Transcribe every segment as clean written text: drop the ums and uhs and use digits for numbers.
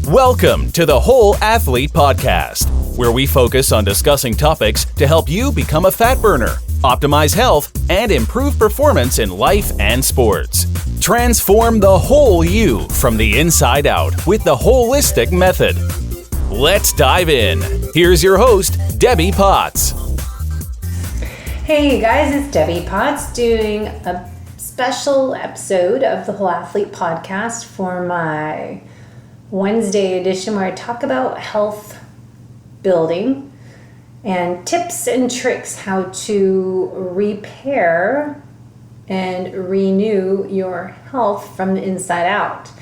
Welcome to the Whole Athlete Podcast, where we focus on discussing topics to help you become a fat burner, optimize health, and improve performance in life and sports. Transform the whole you from the inside out with the WHOLESTIC Method. Let's dive in. Here's your host, Debbie Potts. Hey guys, it's Debbie Potts doing a special episode of the Whole Athlete Podcast for my Wednesday edition where I talk about health building and tips and tricks how to repair and renew your health from the inside out.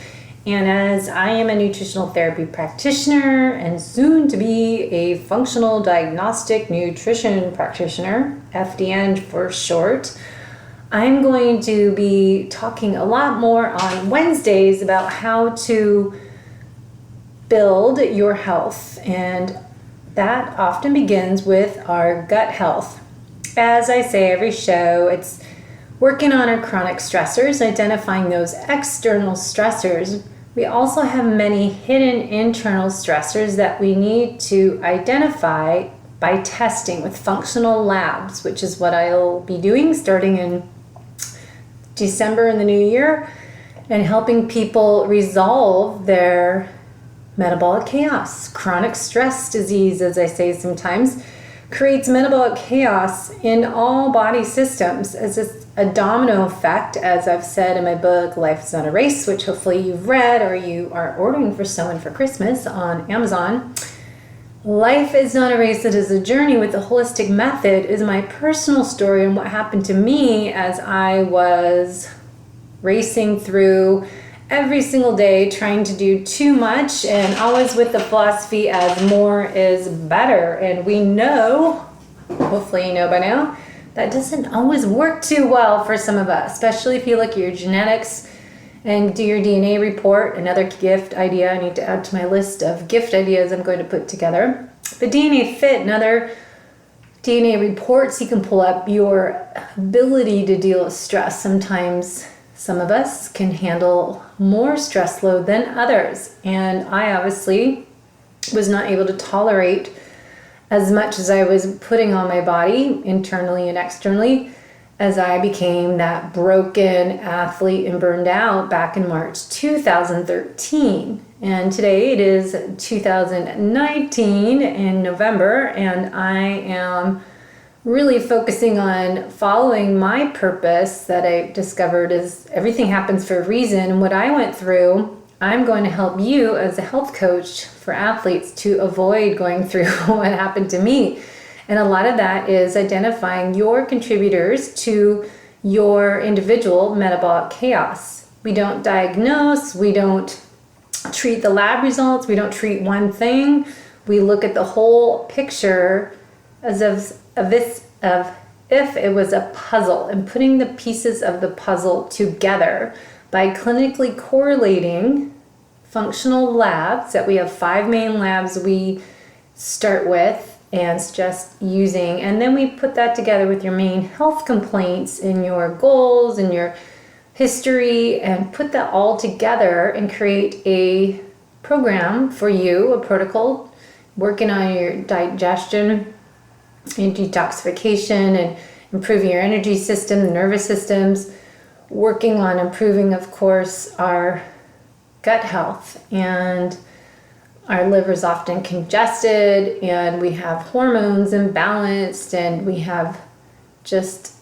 And as I am a nutritional therapy practitioner and soon to be a functional diagnostic nutrition practitioner, FDN for short, I'm going to be talking a lot more on Wednesdays about how to build your health, and that often begins with our gut health. As I say every show, it's working on our chronic stressors, identifying those external stressors. We also have many hidden internal stressors that we need to identify by testing with functional labs, which is what I'll be doing starting in December in the new year, and helping people resolve their metabolic chaos. Chronic stress disease, as I say sometimes, creates metabolic chaos in all body systems as a domino effect, as I've said in my book, Life is Not a Race, which hopefully you've read or you are ordering for someone for Christmas on Amazon. Life is not a race, it is a journey with the WHOLESTIC Method is my personal story and what happened to me as I was racing through every single day trying to do too much and always with the philosophy as more is better. And we know, hopefully you know by now, that doesn't always work too well for some of us, especially if you look at your genetics and do your DNA report. Another gift idea I need to add to my list of gift ideas I'm going to put together. The DNA Fit and other DNA reports, you can pull up your ability to deal with stress. Sometimes some of us can handle more stress load than others. And I obviously was not able to tolerate as much as I was putting on my body internally and externally as I became that broken athlete and burned out back in March 2013. And today it is 2019 in November, and I am really focusing on following my purpose that I discovered is everything happens for a reason. And what I went through, I'm going to help you as a health coach for athletes to avoid going through what happened to me. And a lot of that is identifying your contributors to your individual metabolic chaos. We don't diagnose, we don't treat the lab results, we don't treat one thing. We look at the whole picture as if it was a puzzle and putting the pieces of the puzzle together by clinically correlating functional labs that we have 5 main labs we start with and just using, and then we put that together with your main health complaints and your goals and your history and put that all together and create a program for you, a protocol, working on your digestion and detoxification and improving your energy system, the nervous systems, working on improving, of course, our gut health. And our liver is often congested and we have hormones imbalanced and we have just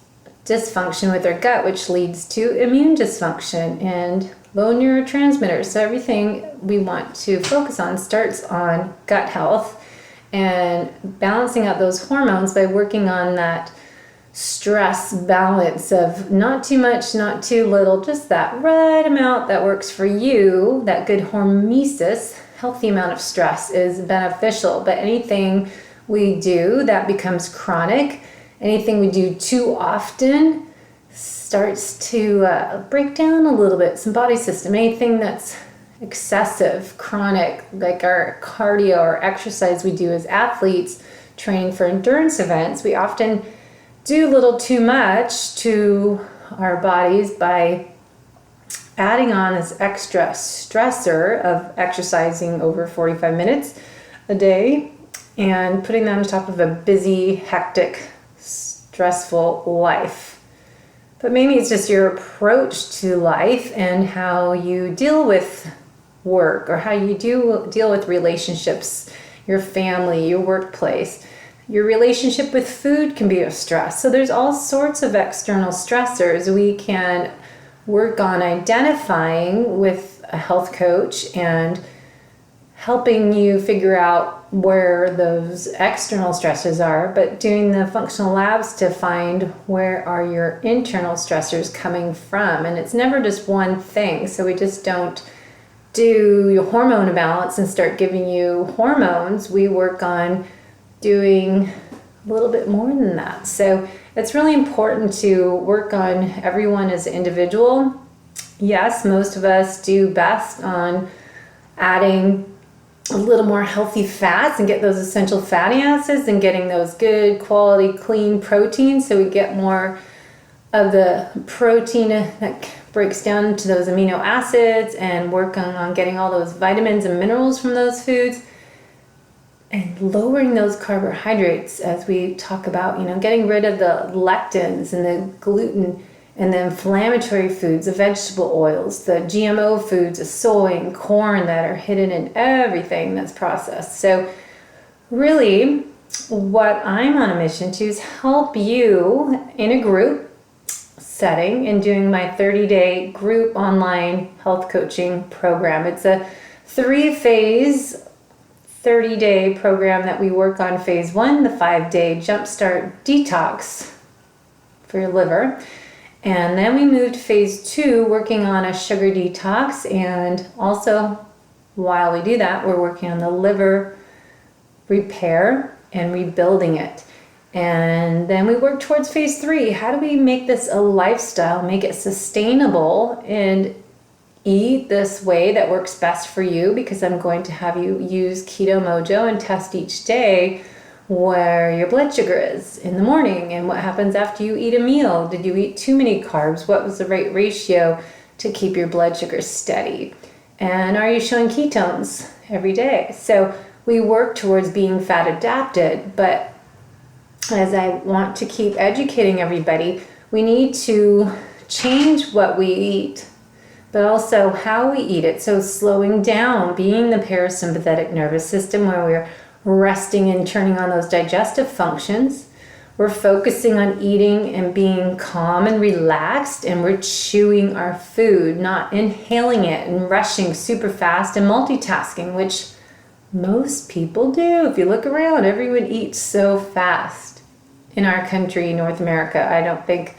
dysfunction with our gut, which leads to immune dysfunction and low neurotransmitters. So everything we want to focus on starts on gut health and balancing out those hormones by working on that stress balance of not too much, not too little, just that right amount that works for you. That good hormesis, healthy amount of stress is beneficial, but anything we do that becomes chronic, anything we do too often starts to break down a little bit some body system. Anything that's excessive, chronic, like our cardio or exercise we do as athletes training for endurance events, we often do a little too much to our bodies by adding on this extra stressor of exercising over 45 minutes a day and putting that on top of a busy, hectic, stressful life. But maybe it's just your approach to life and how you deal with work or how you deal with relationships, your family, your workplace. Your relationship with food can be a stress. So there's all sorts of external stressors we can work on identifying with a health coach and helping you figure out where those external stressors are, but doing the functional labs to find where are your internal stressors coming from. And it's never just one thing. So we just don't do your hormone imbalance and start giving you hormones. We work on doing a little bit more than that. So it's really important to work on everyone as an individual. Yes, most of us do best on adding a little more healthy fats and get those essential fatty acids and getting those good quality clean proteins, so we get more of the protein that breaks down into those amino acids, and work on getting all those vitamins and minerals from those foods, and lowering those carbohydrates, as we talk about, getting rid of the lectins and the gluten and the inflammatory foods, the vegetable oils, the GMO foods, the soy and corn that are hidden in everything that's processed. So really what I'm on a mission to is help you in a group setting and doing my 30-day group online health coaching program. It's a 3-phase 30-day program that we work on. Phase 1, the 5-day Jumpstart detox for your liver. And then we moved to phase 2, working on a sugar detox. And also, while we do that, we're working on the liver repair and rebuilding it. And then we work towards phase 3. How do we make this a lifestyle, make it sustainable, and eat this way that works best for you? Because I'm going to have you use Keto Mojo and test each day where your blood sugar is in the morning and what happens after you eat a meal. Did you eat too many carbs? What was the right ratio to keep your blood sugar steady? And are you showing ketones every day? So we work towards being fat adapted, but as I want to keep educating everybody, we need to change what we eat, but also how we eat it. So slowing down, being the parasympathetic nervous system, where we're resting and turning on those digestive functions. We're focusing on eating and being calm and relaxed, and we're chewing our food, not inhaling it and rushing super fast and multitasking, which most people do. If you look around, everyone eats so fast. In our country, North America, I don't think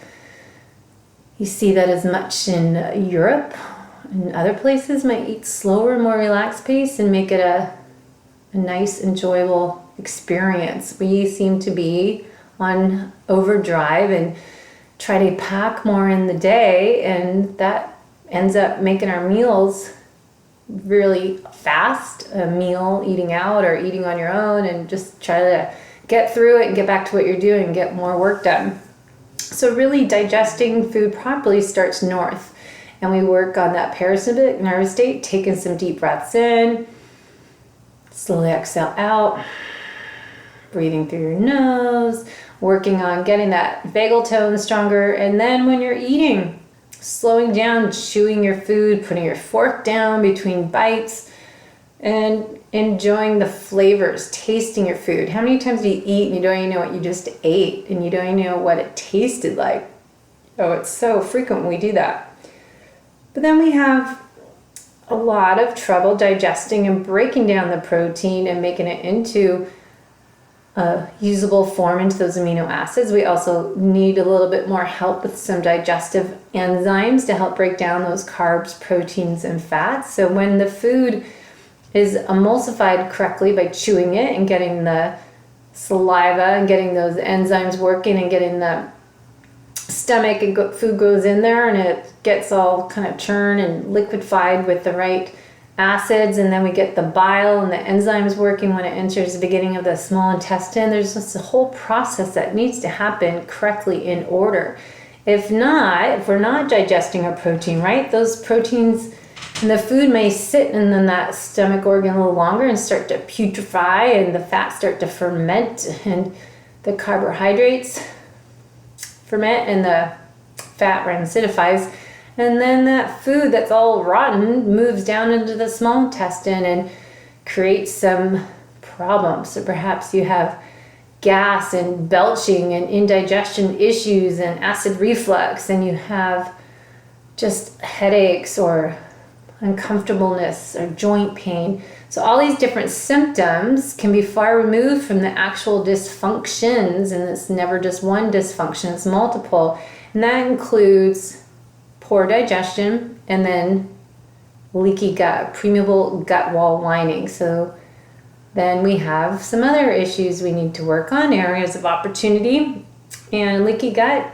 you see that as much in Europe. And other places might eat slower, more relaxed pace and make it a nice, enjoyable experience. We seem to be on overdrive and try to pack more in the day, and that ends up making our meals really fast. A meal, eating out or eating on your own, and just try to get through it and get back to what you're doing and get more work done. So really digesting food properly starts north, and we work on that parasympathetic nervous state, taking some deep breaths in, slowly exhale out, breathing through your nose, working on getting that vagal tone stronger. And then when you're eating, slowing down, chewing your food, putting your fork down between bites, and enjoying the flavors, tasting your food. How many times do you eat and you don't even know what you just ate, and you don't even know what it tasted like? Oh, it's so frequent when we do that. But then we have a lot of trouble digesting and breaking down the protein and making it into a usable form into those amino acids. We also need a little bit more help with some digestive enzymes to help break down those carbs, proteins, and fats. So when the food is emulsified correctly by chewing it and getting the saliva and getting those enzymes working and getting the stomach and food goes in there and it gets all kind of churned and liquefied with the right acids, and then we get the bile and the enzymes working when it enters the beginning of the small intestine. There's just a whole process that needs to happen correctly in order. If we're not digesting our protein, right, those proteins and the food may sit in that stomach organ a little longer and start to putrefy, and the fats start to ferment, and the carbohydrates ferment, and the fat acidifies. And then that food that's all rotten moves down into the small intestine and creates some problems. So perhaps you have gas and belching and indigestion issues and acid reflux, and you have just headaches or uncomfortableness or joint pain. So all these different symptoms can be far removed from the actual dysfunctions, and it's never just one dysfunction, it's multiple. And that includes poor digestion and then leaky gut, permeable gut wall lining. So then we have some other issues we need to work on, areas of opportunity. And leaky gut,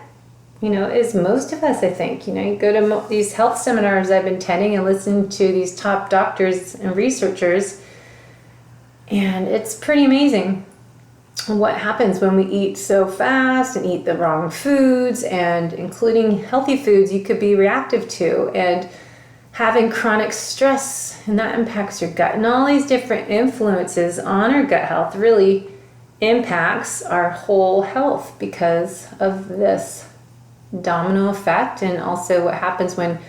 is most of us, I think. You go to these health seminars I've been attending and listening to these top doctors and researchers, and it's pretty amazing what happens when we eat so fast and eat the wrong foods, and including healthy foods you could be reactive to, and having chronic stress, and that impacts your gut. And all these different influences on our gut health really impacts our whole health because of this domino effect. And also what happens when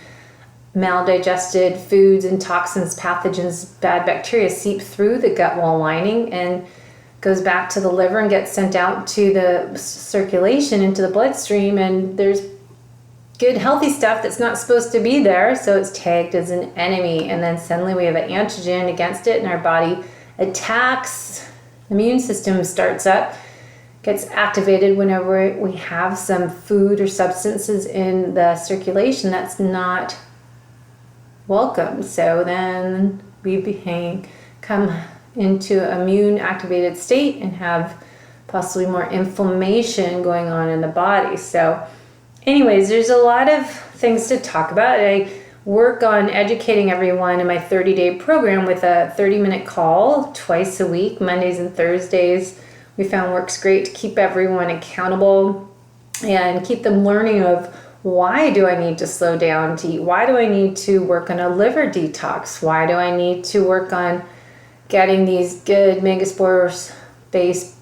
maldigested foods and toxins, pathogens, bad bacteria seep through the gut wall lining and goes back to the liver and gets sent out to the circulation into the bloodstream, and there's good healthy stuff that's not supposed to be there, so it's tagged as an enemy, and then suddenly we have an antigen against it, and our body attacks. The immune system starts up, gets activated whenever we have some food or substances in the circulation that's not welcome. So then we come into immune activated state and have possibly more inflammation going on in the body. So anyways, there's a lot of things to talk about. I work on educating everyone in my 30-day program with a 30-minute call twice a week, Mondays and Thursdays. We found works great to keep everyone accountable and keep them learning of, why do I need to slow down to eat? Why do I need to work on a liver detox? Why do I need to work on getting these good megaspore-based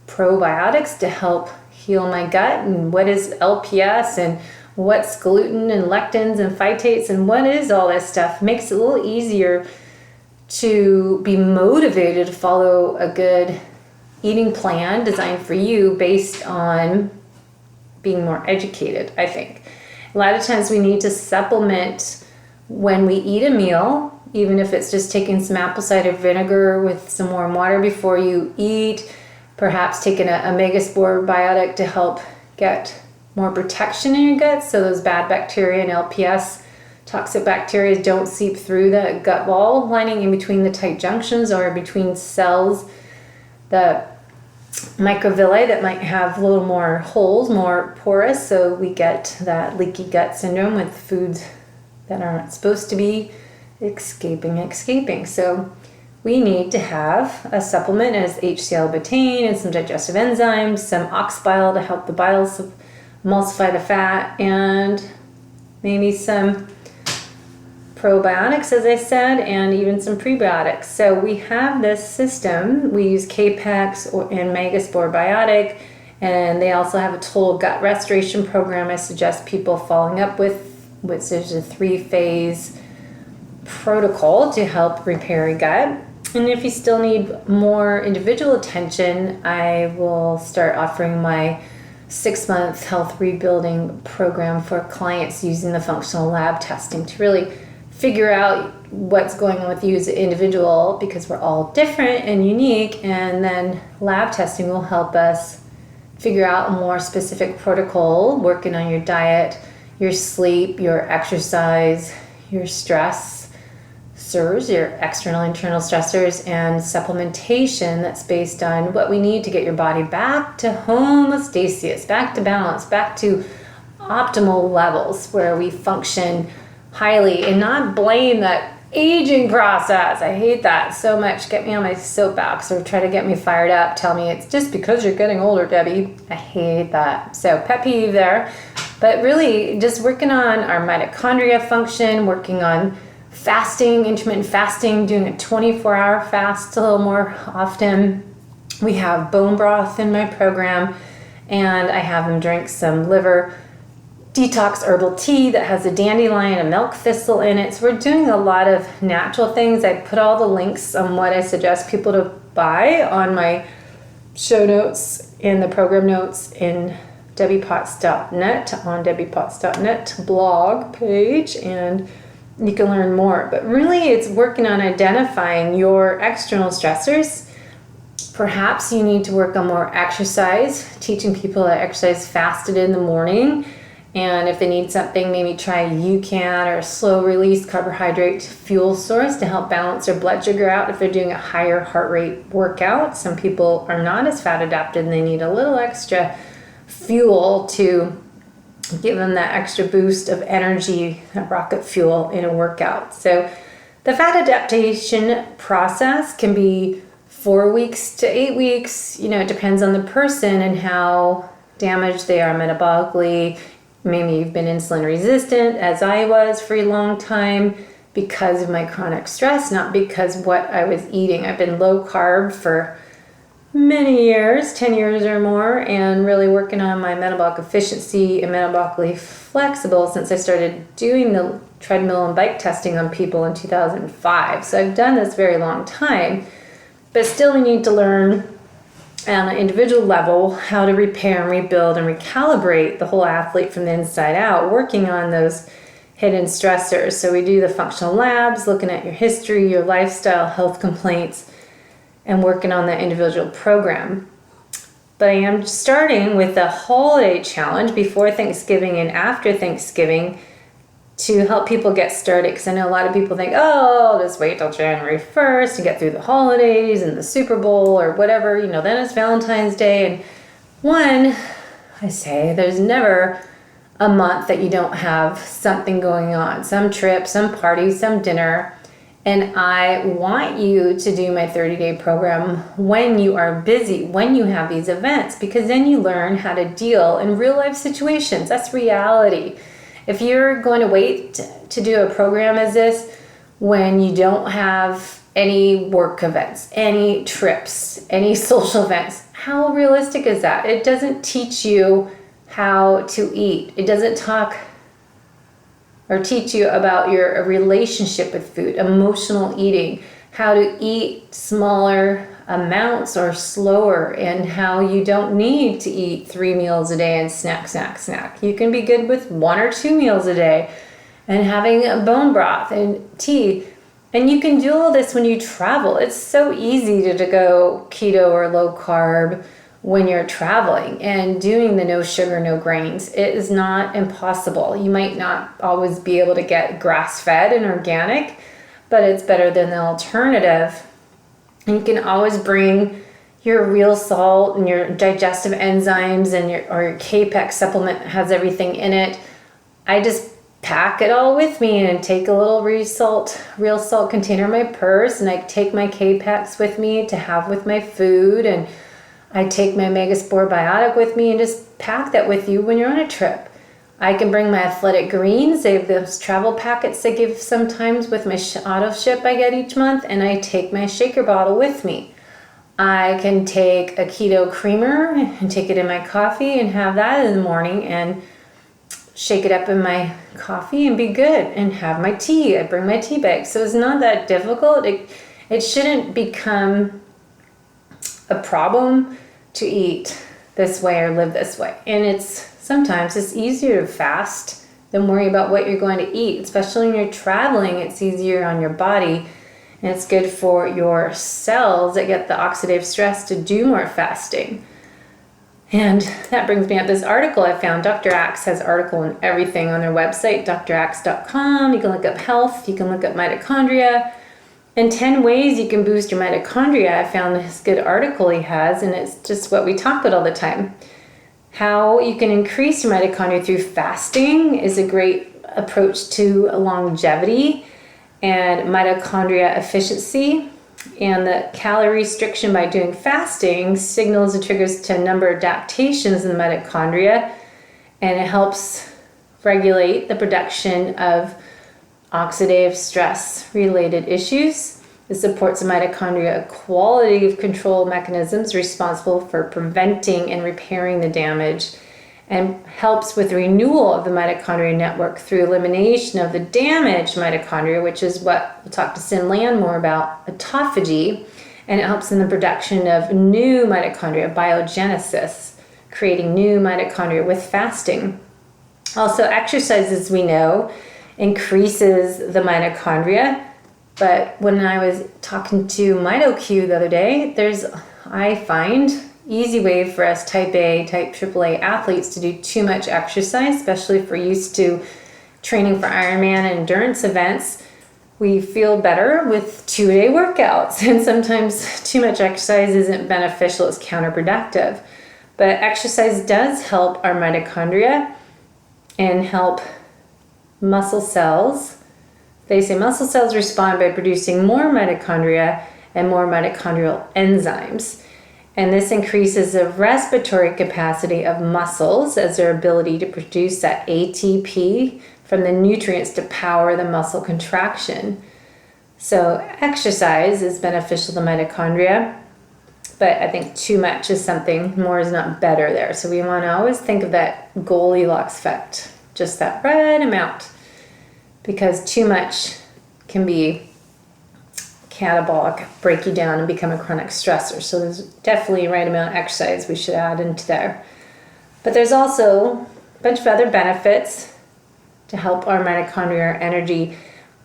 probiotics to help heal my gut? And what is LPS, and what's gluten and lectins and phytates, and what is all this stuff? It makes it a little easier to be motivated to follow a good eating plan designed for you based on being more educated, I think. A lot of times we need to supplement when we eat a meal, even if it's just taking some apple cider vinegar with some warm water before you eat, perhaps taking a megaspore biotic to help get more protection in your gut so those bad bacteria and LPS toxic bacteria don't seep through the gut wall lining in between the tight junctions or between cells, the microvilli that might have a little more holes, more porous, so we get that leaky gut syndrome with foods that aren't supposed to be escaping. So we need to have a supplement as HCl betaine and some digestive enzymes, some ox bile to help the bile emulsify the fat, and maybe some probiotics, as I said, and even some prebiotics. So we have this system. We use Capex and Megaspore Biotic, and they also have a total gut restoration program I suggest people following up with, which is a 3-phase protocol to help repair your gut. And if you still need more individual attention, I will start offering my 6-month health rebuilding program for clients using the functional lab testing to really figure out what's going on with you as an individual, because we're all different and unique, and then lab testing will help us figure out a more specific protocol, working on your diet, your sleep, your exercise, your stress, your external internal stressors, and supplementation that's based on what we need to get your body back to homeostasis, back to balance, back to optimal levels where we function highly, and not blame that aging process. I hate that so much. Get me on my soapbox or try to get me fired up. Tell me it's just because you're getting older, Debbie. I hate that. So pet peeve there. But really just working on our mitochondria function, working on fasting, intermittent fasting, doing a 24-hour fast a little more often. We have bone broth in my program, and I have them drink some liver detox herbal tea that has a dandelion and milk thistle in it. So we're doing a lot of natural things. I put all the links on what I suggest people to buy on my show notes in the program notes in debbiepotts.net, on debbiepotts.net blog page, and you can learn more. But really it's working on identifying your external stressors. Perhaps you need to work on more exercise, teaching people to exercise fasted in the morning. And if they need something, maybe try UCAN or a slow release carbohydrate fuel source to help balance their blood sugar out if they're doing a higher heart rate workout. Some people are not as fat adapted and they need a little extra fuel to give them that extra boost of energy, that rocket fuel in a workout. So the fat adaptation process can be 4 weeks to 8 weeks. It depends on the person and how damaged they are metabolically. Maybe you've been insulin resistant, as I was for a long time, because of my chronic stress, not because what I was eating. I've been low carb for many years, 10 years or more, and really working on my metabolic efficiency and metabolically flexible since I started doing the treadmill and bike testing on people in 2005. So I've done this very long time, but still we need to learn on an individual level how to repair and rebuild and recalibrate the whole athlete from the inside out, working on those hidden stressors. So we do the functional labs, looking at your history, your lifestyle, health complaints, and working on that individual program. But I am starting with the holiday challenge before Thanksgiving and after Thanksgiving to help people get started, because I know a lot of people think, oh, I'll just wait till January 1st to get through the holidays and the Super Bowl or whatever, then it's Valentine's Day. And one, I say there's never a month that you don't have something going on, some trip, some party, some dinner. And I want you to do my 30-day program when you are busy, when you have these events, because then you learn how to deal in real life situations. That's reality. If you're going to wait to do a program as this when you don't have any work events, any trips, any social events, how realistic is that? It doesn't teach you how to eat. It doesn't talk or teach you about your relationship with food, emotional eating, how to eat smaller amounts or slower, and how you don't need to eat 3 meals a day and snack. You can be good with 1 or 2 meals a day and having a bone broth and tea. And you can do all this when you travel. It's so easy to go keto or low carb when you're traveling and doing the no sugar, no grains. It is not impossible. You might not always be able to get grass-fed and organic, but it's better than the alternative. And you can always bring your real salt and your digestive enzymes and your K-PEC supplement has everything in it. I just pack it all with me and take a little real salt container in my purse, and I take my K-PECs with me to have with my food, and I take my Megaspore Biotic with me and just pack that with you when you're on a trip. I can bring my athletic greens. They have those travel packets I give sometimes with my auto ship I get each month, and I take my shaker bottle with me. I can take a keto creamer and take it in my coffee and have that in the morning and shake it up in my coffee and be good, and have my tea. I bring my tea bag. So it's not that difficult. It shouldn't become a problem to eat this way or live this way. And sometimes it's easier to fast than worry about what you're going to eat, especially when you're traveling. It's easier on your body, and it's good for your cells that get the oxidative stress to do more fasting. And that brings me up this article I found. Dr. Axe has article and everything on their website, draxe.com. You can look up health, you can look up mitochondria, and 10 ways you can boost your mitochondria. I found this good article he has, and it's just what we talk about all the time. How you can increase your mitochondria through fasting is a great approach to longevity and mitochondria efficiency. And the calorie restriction by doing fasting signals and triggers to a number of adaptations in the mitochondria, and it helps regulate the production of oxidative stress-related issues. It supports the mitochondria, a quality of control mechanisms responsible for preventing and repairing the damage, and helps with renewal of the mitochondria network through elimination of the damaged mitochondria, which is what we'll talk to Sin Land more about, autophagy, and it helps in the production of new mitochondria, biogenesis, creating new mitochondria with fasting. Also, exercise, as we know, increases the mitochondria. But when I was talking to MitoQ the other day, I find, easy way for us type A, type AAA athletes to do too much exercise, especially if we're used to training for Ironman and endurance events. We feel better with 2-day workouts, and sometimes too much exercise isn't beneficial, it's counterproductive. But exercise does help our mitochondria and help muscle cells. They say muscle cells respond by producing more mitochondria and more mitochondrial enzymes. And this increases the respiratory capacity of muscles as their ability to produce that ATP from the nutrients to power the muscle contraction. So exercise is beneficial to mitochondria, but I think too much is something, more is not better there. So we want to always think of that Goldilocks effect, just that right amount, because too much can be catabolic, break you down and become a chronic stressor. So there's definitely a right amount of exercise we should add into there. But there's also a bunch of other benefits to help our mitochondria energy,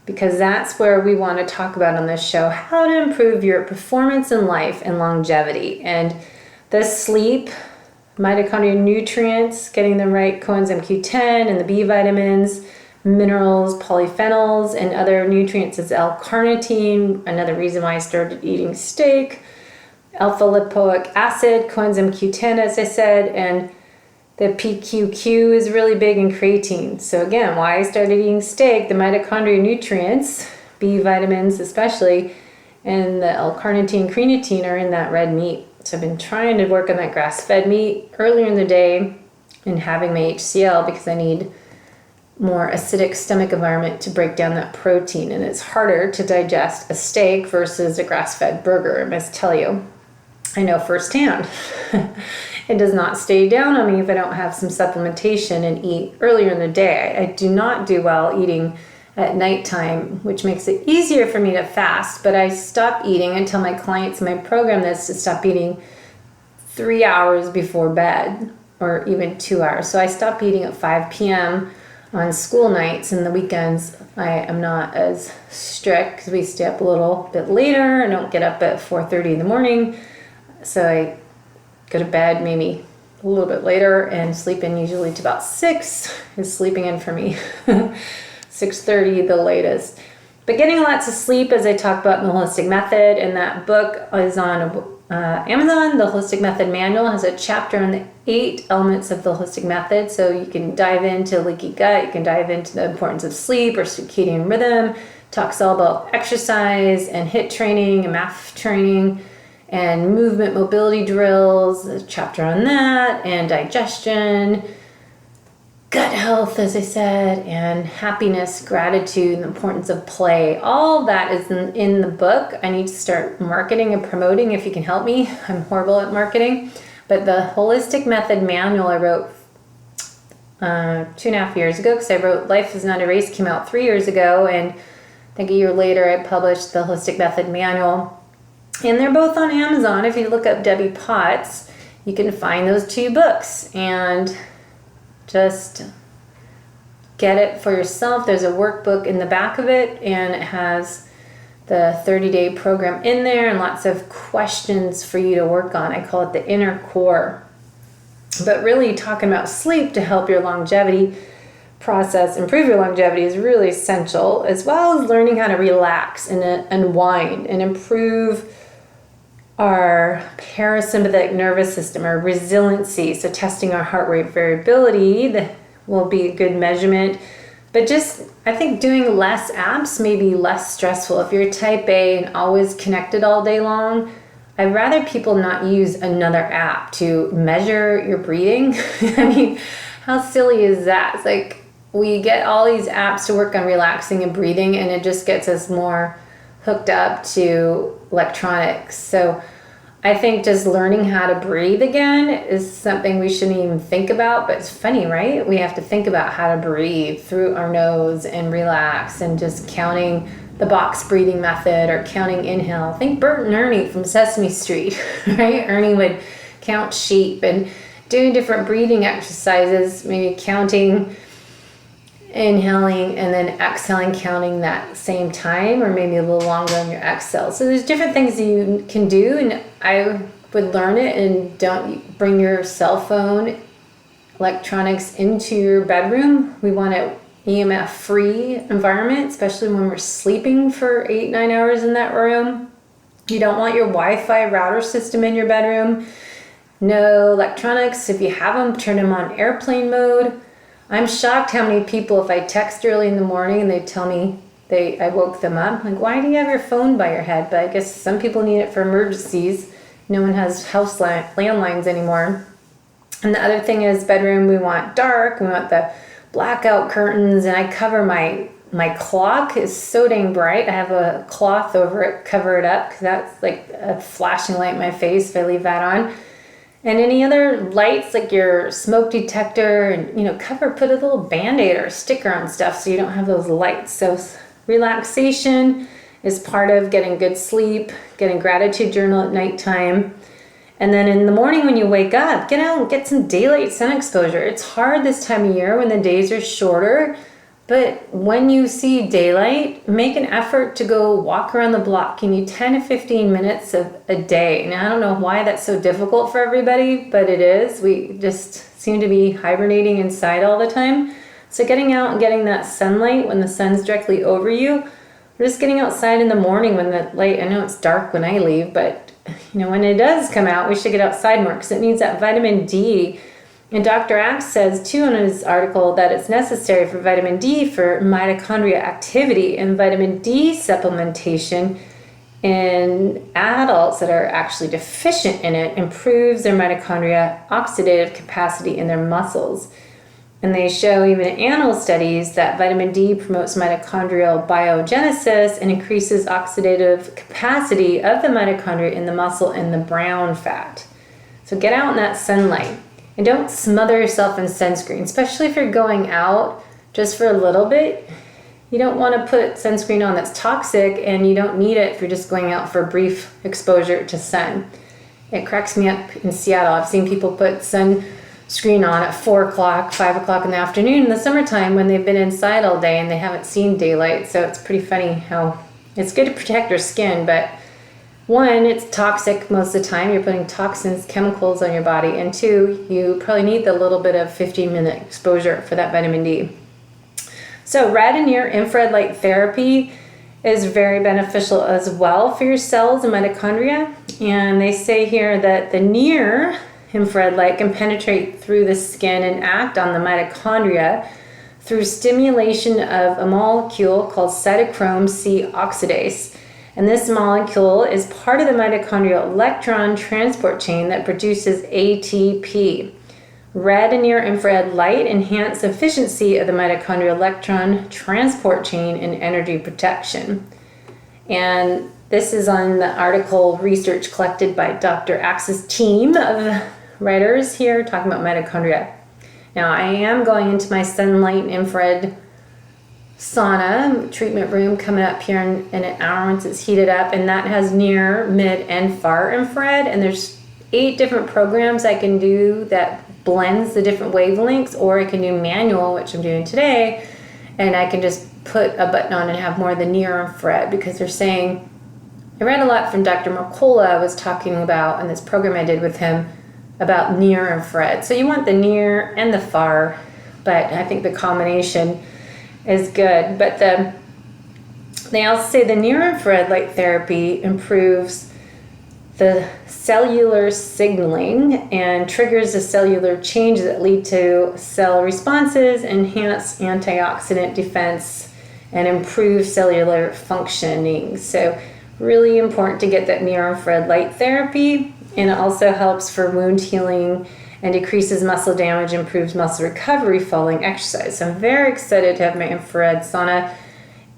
because that's where we want to talk about on this show, how to improve your performance in life and longevity. And the sleep, mitochondrial nutrients, getting the right coenzyme Q10 and the B vitamins, minerals, polyphenols, and other nutrients is L-carnitine, another reason why I started eating steak, alpha-lipoic acid, coenzyme Q10, as I said, and the PQQ is really big in creatine. So again, why I started eating steak, the mitochondrial nutrients, B vitamins especially, and the L-carnitine, creatine are in that red meat. So I've been trying to work on that grass-fed meat earlier in the day and having my HCl because I need more acidic stomach environment to break down that protein, and it's harder to digest a steak versus a grass-fed burger. I must tell you, I know firsthand. It does not stay down on me if I don't have some supplementation and eat earlier in the day. I do not do well eating at nighttime, which makes it easier for me to fast, but I stop eating. I tell my clients in my program this, to stop eating 3 hours before bed, or even 2 hours. So I stop eating at 5 p.m. on school nights, and the weekends I am not as strict because we stay up a little bit later. I don't get up at 4:30 in the morning, so I go to bed maybe a little bit later and sleep in usually to about 6 is sleeping in for me. 6:30 the latest. But getting lots of sleep, as I talk about in the Holistic Method, and that book is on Amazon. The Holistic Method Manual has a chapter on the 8 elements of the Holistic Method, so you can dive into leaky gut, you can dive into the importance of sleep or circadian rhythm, talks all about exercise and HIIT training and math training and movement mobility drills, a chapter on that, and digestion, gut health, as I said, and happiness, gratitude, and the importance of play. All that is in the book. I need to start marketing and promoting if you can help me. I'm horrible at marketing. But the Holistic Method Manual I wrote 2.5 years ago, because I wrote Life is Not a Race, came out 3 years ago, and I think a year later I published the Holistic Method Manual. And they're both on Amazon. If you look up Debbie Potts, you can find those 2 books and just get it for yourself. There's a workbook in the back of it, and it has the 30-day program in there and lots of questions for you to work on. I call it the inner core. But really talking about sleep to help your longevity process, improve your longevity, is really essential, as well as learning how to relax and unwind and improve our parasympathetic nervous system, our resiliency. So testing our heart rate variability that will be a good measurement. But just, I think doing less apps may be less stressful. If you're type A and always connected all day long, I'd rather people not use another app to measure your breathing. I mean, how silly is that? It's like, we get all these apps to work on relaxing and breathing, and it just gets us more hooked up to electronics. So I think just learning how to breathe again is something we shouldn't even think about, but it's funny, right? We have to think about how to breathe through our nose and relax, and just counting the box breathing method or counting inhale. Think Bert and Ernie from Sesame Street, right? Ernie would count sheep, and doing different breathing exercises, maybe counting, inhaling, and then exhaling, counting that same time, or maybe a little longer on your exhale. So there's different things you can do, and I would learn it. And don't bring your cell phone electronics into your bedroom. We want an EMF free environment, especially when we're sleeping for 8-9 hours in that room. You don't want your Wi-Fi router system in your bedroom. No electronics. If you have them, turn them on airplane mode. I'm shocked how many people, if I text early in the morning and they tell me I woke them up, like, why do you have your phone by your head? But I guess some people need it for emergencies. No one has house landlines anymore. And the other thing is, bedroom, we want dark. We want the blackout curtains, and I cover my clock is so dang bright. I have a cloth over it, cover it up, because that's like a flashing light in my face if I leave that on. And any other lights, like your smoke detector, and put a little Band-Aid or a sticker on stuff so you don't have those lights. So relaxation is part of getting good sleep, getting gratitude journal at nighttime. And then in the morning when you wake up, get out and get some daylight sun exposure. It's hard this time of year when the days are shorter, but when you see daylight, make an effort to go walk around the block. You need 10 to 15 minutes of a day. Now, I don't know why that's so difficult for everybody, but it is. We just seem to be hibernating inside all the time. So getting out and getting that sunlight when the sun's directly over you, or just getting outside in the morning when the light, I know it's dark when I leave, but when it does come out, we should get outside more, because it needs that vitamin D. And Dr. Axe says, too, in his article, that it's necessary for vitamin D for mitochondria activity, and vitamin D supplementation in adults that are actually deficient in it improves their mitochondria oxidative capacity in their muscles. And they show, even in animal studies, that vitamin D promotes mitochondrial biogenesis and increases oxidative capacity of the mitochondria in the muscle and the brown fat. So get out in that sunlight. And don't smother yourself in sunscreen, especially if you're going out just for a little bit. You don't want to put sunscreen on that's toxic, and you don't need it if you're just going out for a brief exposure to sun. It cracks me up in Seattle. I've seen people put sunscreen on at 4 o'clock, 5 o'clock in the afternoon in the summertime when they've been inside all day and they haven't seen daylight. So it's pretty funny how it's good to protect your skin, but one, it's toxic most of the time. You're putting toxins, chemicals on your body. And two, you probably need the little bit of 15-minute exposure for that vitamin D. So red and near infrared light therapy is very beneficial as well for your cells and mitochondria. And they say here that the near infrared light can penetrate through the skin and act on the mitochondria through stimulation of a molecule called cytochrome C oxidase. And this molecule is part of the mitochondrial electron transport chain that produces ATP. Red and near infrared light enhance the efficiency of the mitochondrial electron transport chain and energy protection. And this is on the article research collected by Dr. Axe's team of writers here talking about mitochondria. Now, I am going into my sunlight and infrared sauna treatment room coming up here in an hour once it's heated up, and that has near, mid, and far infrared, and there's 8 different programs I can do that blends the different wavelengths, or I can do manual, which I'm doing today, and I can just put a button on and have more of the near infrared, because they're saying, I read a lot from Dr. Mercola was talking about in this program I did with him about near infrared. So you want the near and the far, but I think the combination is good. But they also say the near infrared light therapy improves the cellular signaling and triggers the cellular changes that lead to cell responses, enhance antioxidant defense, and improve cellular functioning. So really important to get that near infrared light therapy, and it also helps for wound healing and decreases muscle damage, improves muscle recovery following exercise. So I'm very excited to have my infrared sauna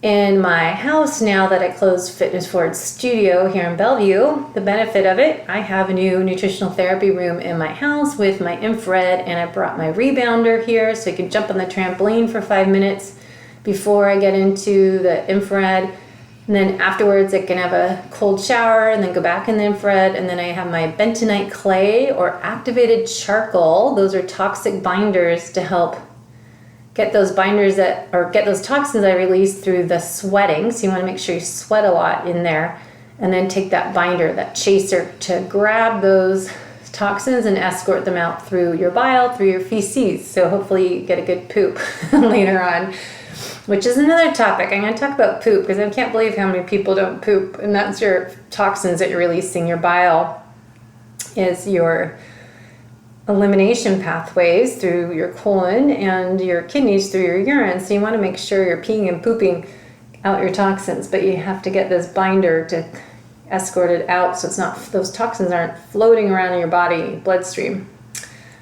in my house now that I closed Fitness Forward Studio here in Bellevue. The benefit of it, I have a new nutritional therapy room in my house with my infrared, and I brought my rebounder here so I can jump on the trampoline for 5 minutes before I get into the infrared. And then afterwards I can have a cold shower and then go back in the infrared. And then I have my bentonite clay or activated charcoal. Those are toxic binders to help get those get those toxins I release through the sweating. So you want to make sure you sweat a lot in there, and then take that binder, that chaser, to grab those toxins and escort them out through your bile, through your feces. So hopefully you get a good poop later on, which is another topic. I'm going to talk about poop because I can't believe how many people don't poop, and that's your toxins that you're releasing. Your bile is your elimination pathways through your colon, and your kidneys through your urine. So you want to make sure you're peeing and pooping out your toxins, but you have to get this binder to escort it out so it's not, those toxins aren't floating around in your body bloodstream.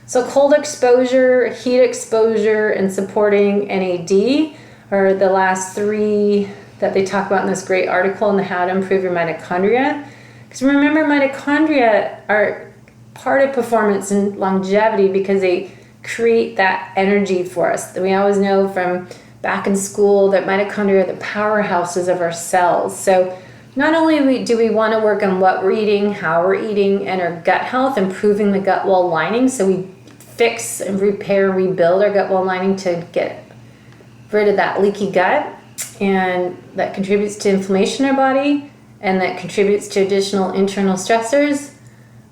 So cold exposure, heat exposure, and supporting NAD are the last three that they talk about in this great article on how to improve your mitochondria. Because remember, mitochondria are part of performance and longevity because they create that energy for us. We always know from back in school that mitochondria are the powerhouses of our cells. So not only do we want to work on what we're eating, how we're eating, and our gut health, improving the gut wall lining, so we fix and repair, rebuild our gut wall lining to get rid of that leaky gut, and that contributes to inflammation in our body, and that contributes to additional internal stressors.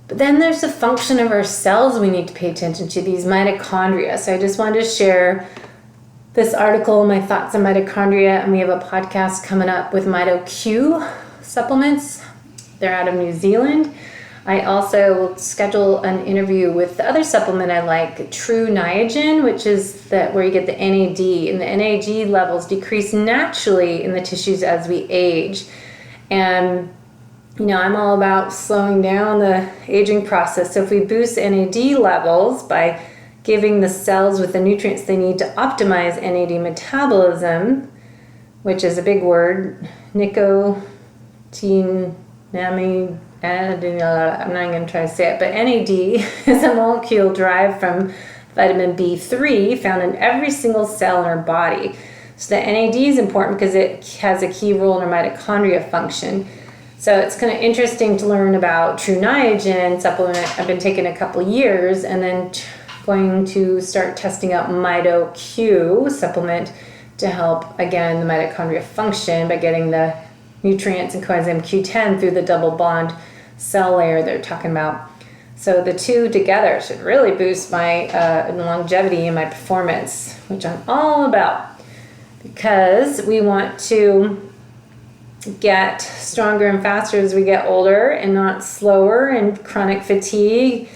But then there's the function of our cells we need to pay attention to, these mitochondria. So I just wanted to share this article, my thoughts on mitochondria, and we have a podcast coming up with MitoQ supplements. They're out of New Zealand. I also will schedule an interview with the other supplement I like, True Niagen, which is where you get the NAD, and the NAD levels decrease naturally in the tissues as we age. And I'm all about slowing down the aging process. So if we boost NAD levels by giving the cells with the nutrients they need to optimize NAD metabolism, which is a big word, nicotinamide, I'm not going to try to say it, but NAD is a molecule derived from vitamin B3 found in every single cell in our body. So the NAD is important because it has a key role in our mitochondria function. So it's kind of interesting to learn about True Niagen supplement. I've been taking a couple years, and then going to start testing out MitoQ supplement to help, again, the mitochondria function by getting the nutrients and coenzyme Q10 through the double bond cell layer they're talking about. So the two together should really boost my longevity and my performance, which I'm all about, because we want to get stronger and faster as we get older and not slower. And chronic fatigue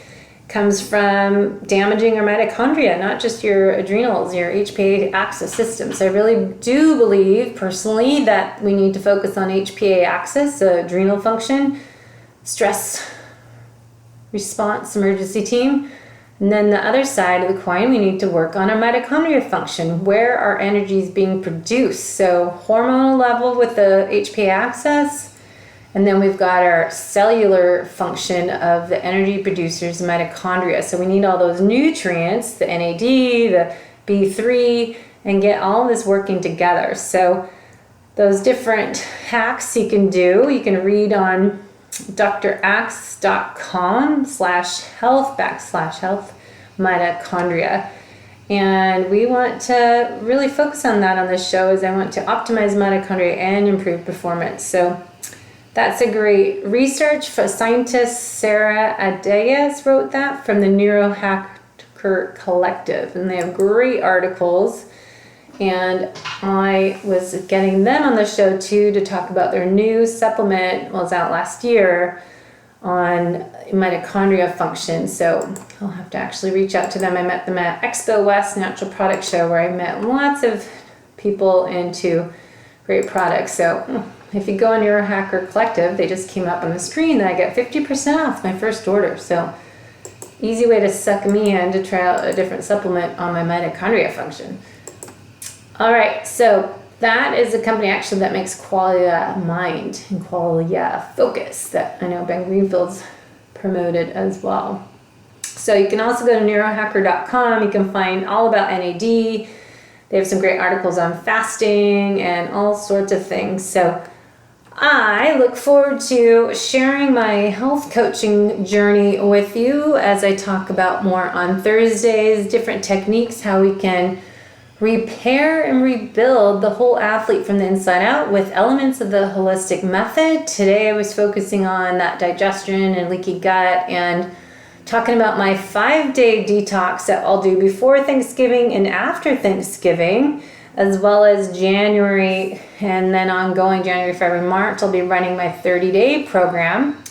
comes from damaging our mitochondria, not just your adrenals, your HPA axis system. So I really do believe personally that we need to focus on HPA axis, adrenal function, stress response, emergency team. And then the other side of the coin, we need to work on our mitochondria function, where our energy is being produced. So hormonal level with the HPA axis, and then we've got our cellular function of the energy producers, mitochondria. So we need all those nutrients, the NAD, the B3, and get all this working together. So those different hacks you can do, you can read on draxe.com/health mitochondria. And we want to really focus on that on this show, as I want to optimize mitochondria and improve performance. So that's a great research. For scientist Sarah Adayas wrote that from the Neurohacker Collective, and they have great articles. And I was getting them on the show too to talk about their new supplement. Well, it was out last year on mitochondria function. So I'll have to actually reach out to them. I met them at Expo West Natural Product Show, where I met lots of people into great products. So if you go on Neurohacker Collective, they just came up on the screen that I get 50% off my first order. So easy way to suck me in to try out a different supplement on my mitochondria function. All right, so that is a company actually that makes Qualia Mind and Qualia Focus that I know Ben Greenfield's promoted as well. So you can also go to neurohacker.com. You can find all about NAD. They have some great articles on fasting and all sorts of things. So I look forward to sharing my health coaching journey with you as I talk about more on Thursdays, different techniques, how we can repair and rebuild the whole athlete from the inside out with elements of the holistic method. Today I was focusing on that digestion and leaky gut and talking about my 5-day detox that I'll do before Thanksgiving and after Thanksgiving, as well as January and then ongoing January, February, March. I'll be running my 30-day program.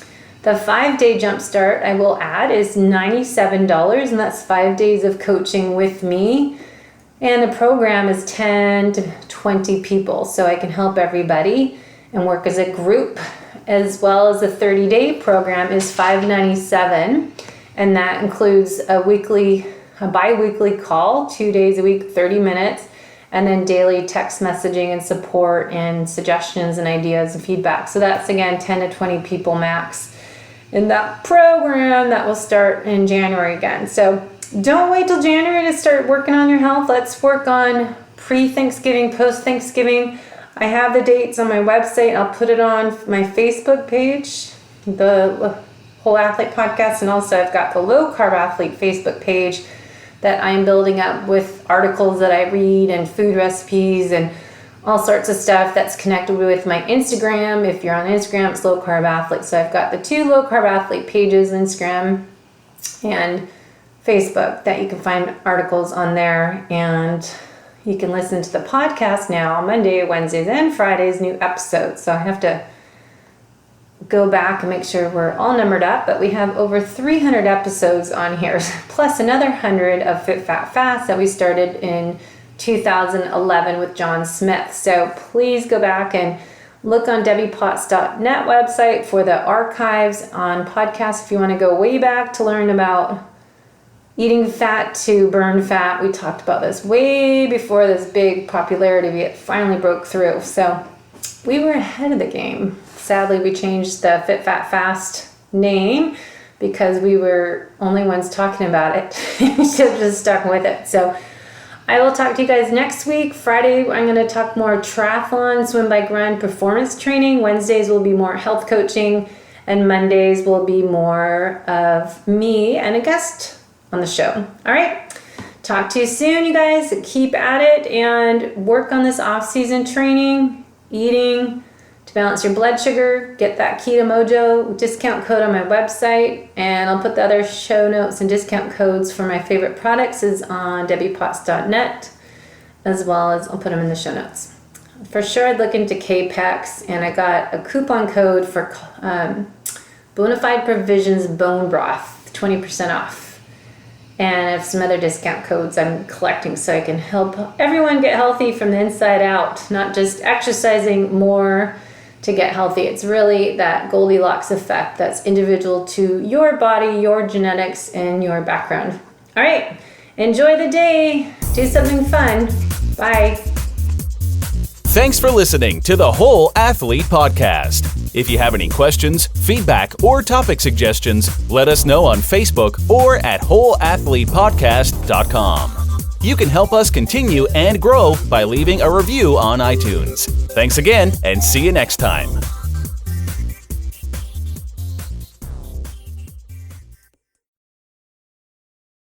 The 5-day Jumpstart I will add is $97, and that's 5 days of coaching with me. And the program is 10 to 20 people, so I can help everybody and work as a group, as well as the 30-day program is $597, and that includes a bi-weekly call, 2 days a week, 30 minutes, and then daily text messaging and support and suggestions and ideas and feedback. So that's, again, 10 to 20 people max in that program that will start in January again. So don't wait till January to start working on your health. Let's work on pre-Thanksgiving, post-Thanksgiving. I have the dates on my website. I'll put it on my Facebook page, the Whole Athlete Podcast, and also I've got the Low Carb Athlete Facebook page that I'm building up with articles that I read and food recipes and all sorts of stuff that's connected with my Instagram. If you're on Instagram, it's Low Carb Athlete. So I've got the 2 Low Carb Athlete pages, Instagram and Facebook, that you can find articles on there, and you can listen to the podcast now Monday, Wednesdays, and Fridays, new episodes. So I have to go back and make sure we're all numbered up, but we have over 300 episodes on here, plus another 100 of Fit Fat Fast that we started in 2011 with John Smith. So please go back and look on debbiepotts.net website for the archives on podcasts if you want to go way back to learn about eating fat to burn fat. We talked about this way before this big popularity it finally broke through. So we were ahead of the game. Sadly, we changed the Fit Fat Fast name because we were only ones talking about it. We should have just stuck with it. So I will talk to you guys next week. Friday, I'm going to talk more triathlon, swim, bike, run, performance training. Wednesdays will be more health coaching, and Mondays will be more of me and a guest on the show. All right. Talk to you soon, you guys. Keep at it and work on this off-season training, eating to balance your blood sugar. Get that Keto Mojo discount code on my website, and I'll put the other show notes and discount codes for my favorite products is on debbiepotts.net, as well as I'll put them in the show notes. For sure, I'd look into K-Pex, and I got a coupon code for Bonafide Provisions Bone Broth, 20% off. And I have some other discount codes I'm collecting so I can help everyone get healthy from the inside out, not just exercising more to get healthy. It's really that Goldilocks effect that's individual to your body, your genetics, and your background. All right, enjoy the day. Do something fun. Bye. Thanks for listening to the Whole Athlete Podcast. If you have any questions, feedback, or topic suggestions, let us know on Facebook or at wholeathletepodcast.com. You can help us continue and grow by leaving a review on iTunes. Thanks again, and see you next time.